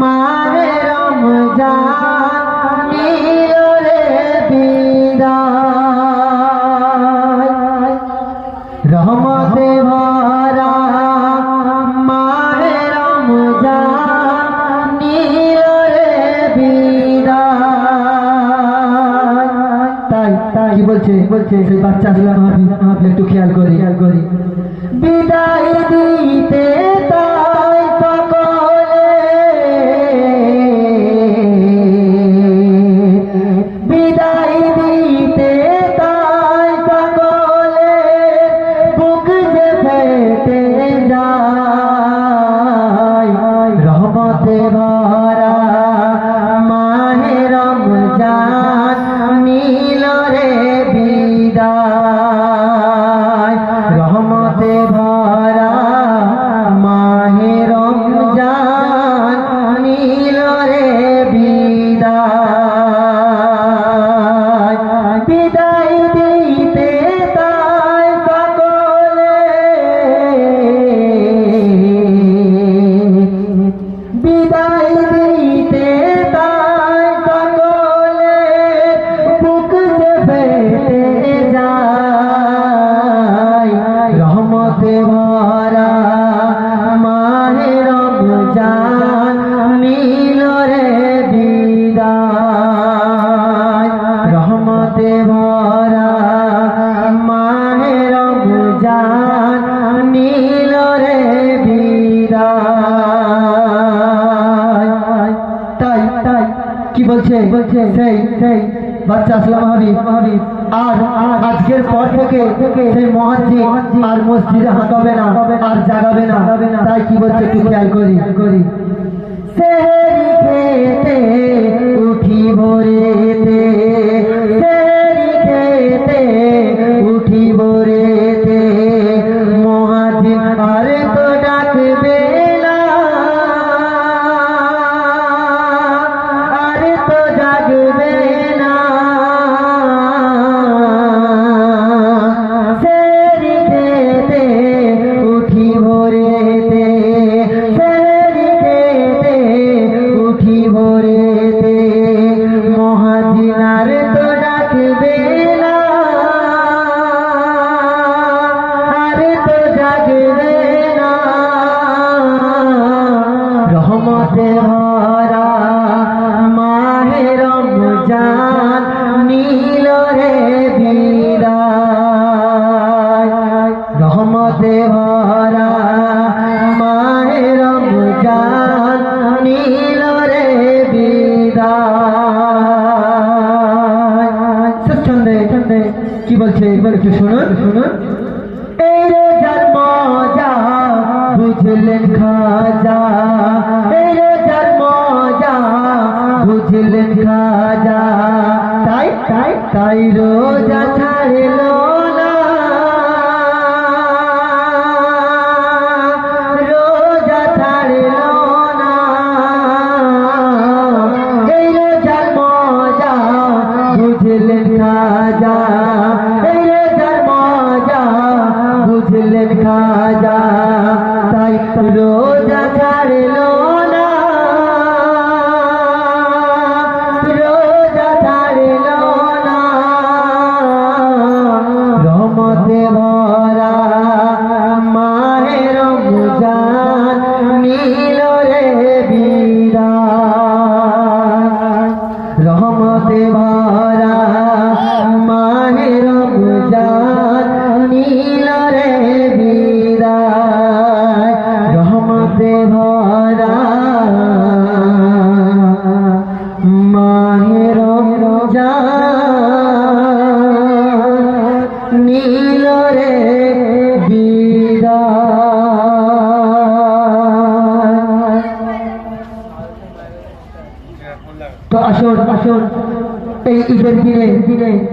মাহে রমজান নিল রে বিদায়, রহমতে ভরা মাহে রমজান নিল রে বিদায়। তাই কি বলছে সেই বাচ্চাগুলো একটু খেয়াল করি বিদায় দিতে তাই সকলে বিদায় দিতে তাই সকলে বুক যে ফেটে যায়, রহমতে ভরা মাহে রমজান নিল রে বিদায়, রহমতে ভরা মাহে রমজান নিল রে বিদায়। বিদায় দিতে তাই সকলে বিদায় দিতে তাই সকলে বুক যে ফেটে যায়, রহমতে ভরা মাহে রমজান নিল রে বিদায়, রহমতে ভরা মাহে রমজান নিল রে বিদায়। তাই কি বলছে সেই বাচ্চা আসলাম হাবিব আর আজকের পর থেকে সেই মুয়াজ্জিন আর মসজিদে হাঁটাবে না আর জাগাবে না। তাই কি বলছে একটু খেয়াল করি সেহরি খেতে উঠি ভোরেতে, সেহরি খেতে উঠি ভোরেতে মুয়াজ্জিন আর তো ডাকবে না, আর তো জাগবে না। সেহরি খেতে উঠি ভোরেতে, সেহরি খেতে উঠি ভোরেতে মুয়াজ্জিন আর তো ডাকবে না, আর তো জাগবে না। রহমতে ভরা মাহে রমজান নিল রে বিদায়, রহমতে ভরা মাহে রমজান নিল রে বিদায়। ছন্দে কি বলছে একটু শুনুন। এই রোজার মজা বুঝলেন খাজা, এই রোজার মজা বুঝলেন খাজা, তাই রোজা ছাড়লো না, রোজা ছাড়লো না। এই রোজার মজা বুঝলেন খাজা, এই রোজার মজা বুঝলেন খাজা, তাই রোজা ছাড়লো না, রোজা ছাড়লো না। রহমতে ভরা মাহে রমজান নিল রে বিদায়, রহমতে ভরা মাহে রমজান নিল রে বিদায়, রহমতে ভরা মাহে রমজান নিল রে বিদায়। তো আসুন এই ঈদের দিনে